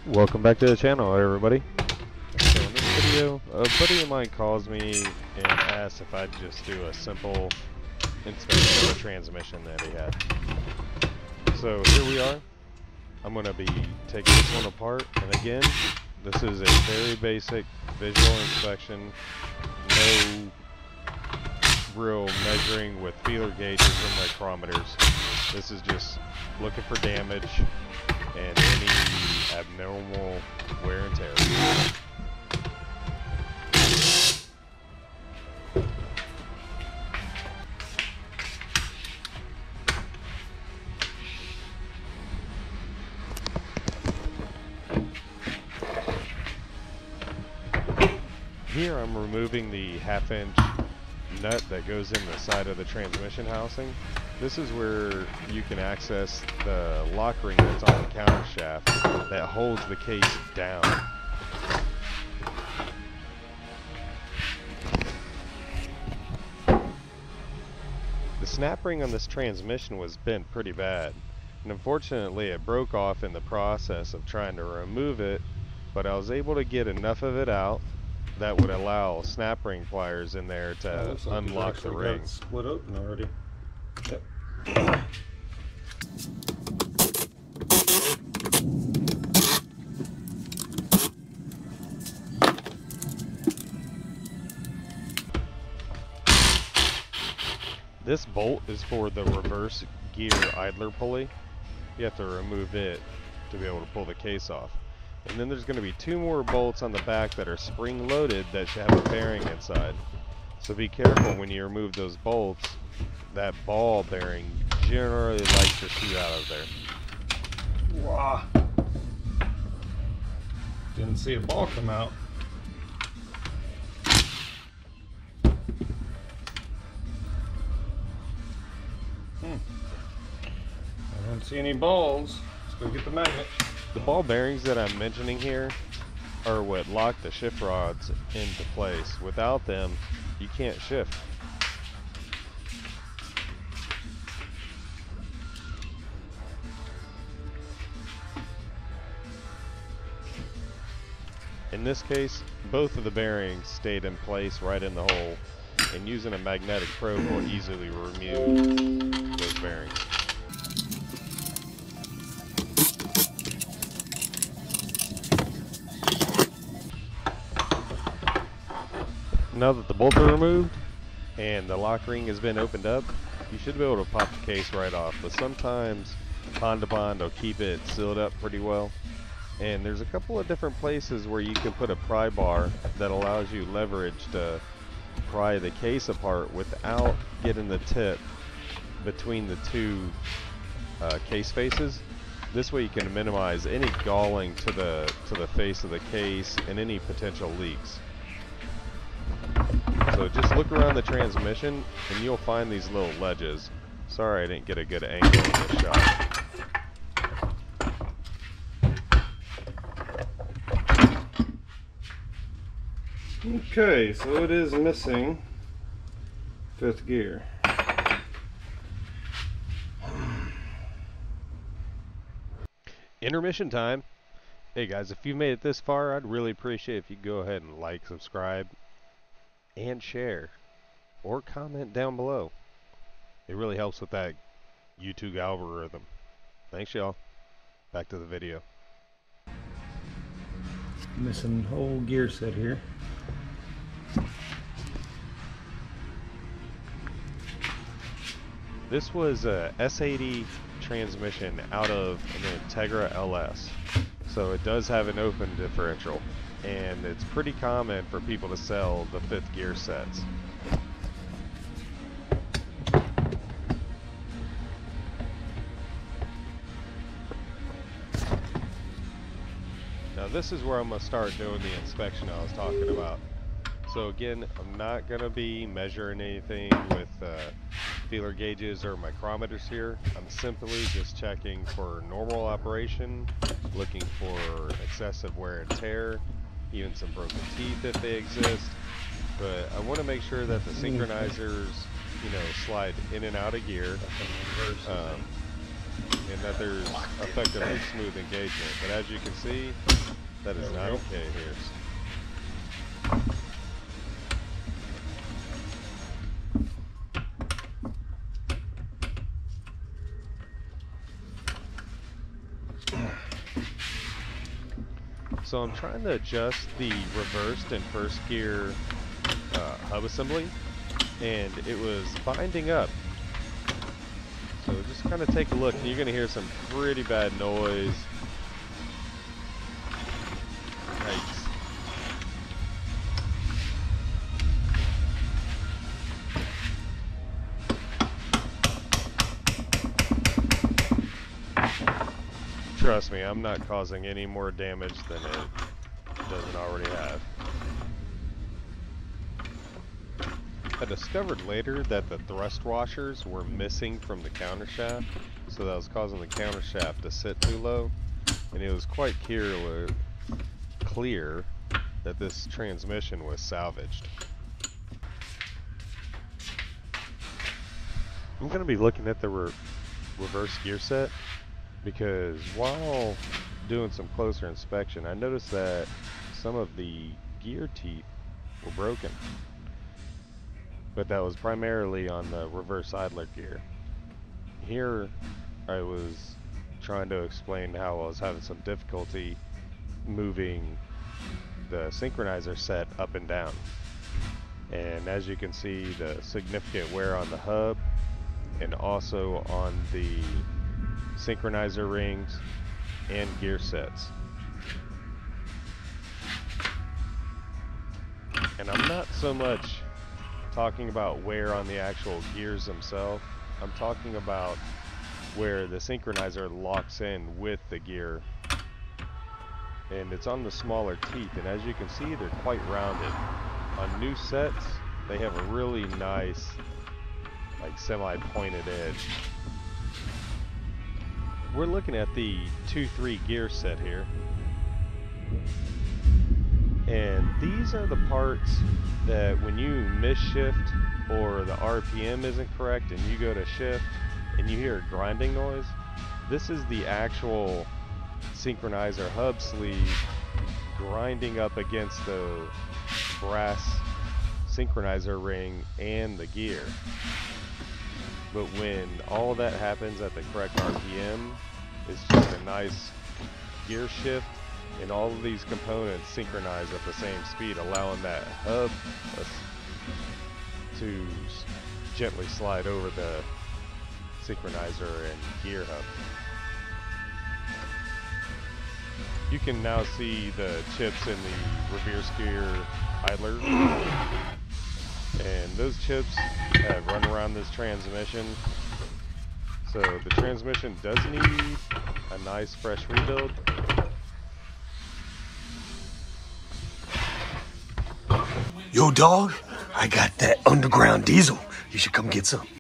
Welcome back to the channel, everybody. So in this video, a buddy of mine calls me and asks if I'd just do a simple inspection of the transmission that he had. So here we are. I'm going to be taking this one apart, and again, this is a very basic visual inspection. No real measuring with feeler gauges or micrometers. This is just looking for damage and any abnormal wear and tear. Here I'm removing the 1/2-inch nut that goes in the side of the transmission housing. This is where you can access the lock ring that's on the counter shaft that holds the case down. The snap ring on this transmission was bent pretty bad, and unfortunately it broke off in the process of trying to remove it, but I was able to get enough of it out that would allow snap ring pliers in there to unlock the ring. It's split open already. Yep. This bolt is for the reverse gear idler pulley. You have to remove it to be able to pull the case off. And then there's going to be 2 more bolts on the back that are spring loaded that should have a bearing inside. So be careful when you remove those bolts. That ball bearing generally likes to shoot out of there. Wow. Didn't see a ball come out. I don't see any balls. Let's go get the magnet. The ball bearings that I'm mentioning here are what lock the shift rods into place. Without them, you can't shift. In this case, both of the bearings stayed in place right in the hole, and using a magnetic probe will easily remove those bearings. Now that the bolts are removed and the lock ring has been opened up, you should be able to pop the case right off, but sometimes Honda Bond will keep it sealed up pretty well. And there's a couple of different places where you can put a pry bar that allows you leverage to pry the case apart without getting the tip between the 2 case faces. This way you can minimize any galling to the face of the case and any potential leaks. So just look around the transmission and you'll find these little ledges. Sorry I didn't get a good angle in this shot. Okay, so it is missing 5th gear. Intermission time. Hey guys, if you've made it this far, I'd really appreciate if you go ahead and like, subscribe, and share, or comment down below. It really helps with that YouTube algorithm. Thanks y'all. Back to the video. Missing whole gear set here. This was a S80 transmission out of an Integra LS. So it does have an open differential, and it's pretty common for people to sell the 5th gear sets. Now this is where I'm going to start doing the inspection I was talking about. So again, I'm not going to be measuring anything with feeler gauges or micrometers here. I'm simply just checking for normal operation, looking for excessive wear and tear, even some broken teeth if they exist. But I want to make sure that the synchronizers, slide in and out of gear. and that there's effectively smooth engagement. But as you can see, that is not okay here. So I'm trying to adjust the reversed and first gear hub assembly, and it was binding up. So just kind of take a look, and you're going to hear some pretty bad noise. Yikes. Trust me, I'm not causing any more damage than it doesn't already have. I discovered later that the thrust washers were missing from the countershaft, so that was causing the countershaft to sit too low, and it was quite clear that this transmission was salvaged. I'm going to be looking at the reverse gear set, because while doing some closer inspection, I noticed that some of the gear teeth were broken. But that was primarily on the reverse idler gear. Here I was trying to explain how I was having some difficulty moving the synchronizer set up and down. And as you can see, the significant wear on the hub and also on the synchronizer rings and gear sets. And I'm not so much talking about wear on the actual gears themselves. I'm talking about where the synchronizer locks in with the gear, and it's on the smaller teeth, and as you can see, they're quite rounded. On new sets, they have a really nice, like, semi-pointed edge. We're looking at the 2-3 gear set here, and these are the parts that when you miss shift or the RPM isn't correct and you go to shift and you hear a grinding noise, this is the actual synchronizer hub sleeve grinding up against the brass synchronizer ring and the gear. But when all that happens at the correct RPM, it's just a nice gear shift, and all of these components synchronize at the same speed, allowing that hub to gently slide over the synchronizer and gear hub. You can now see the chips in the reverse gear idler, and those chips have run around this transmission. So the transmission does need a nice fresh rebuild. Yo, dog, I got that underground diesel. You should come get some.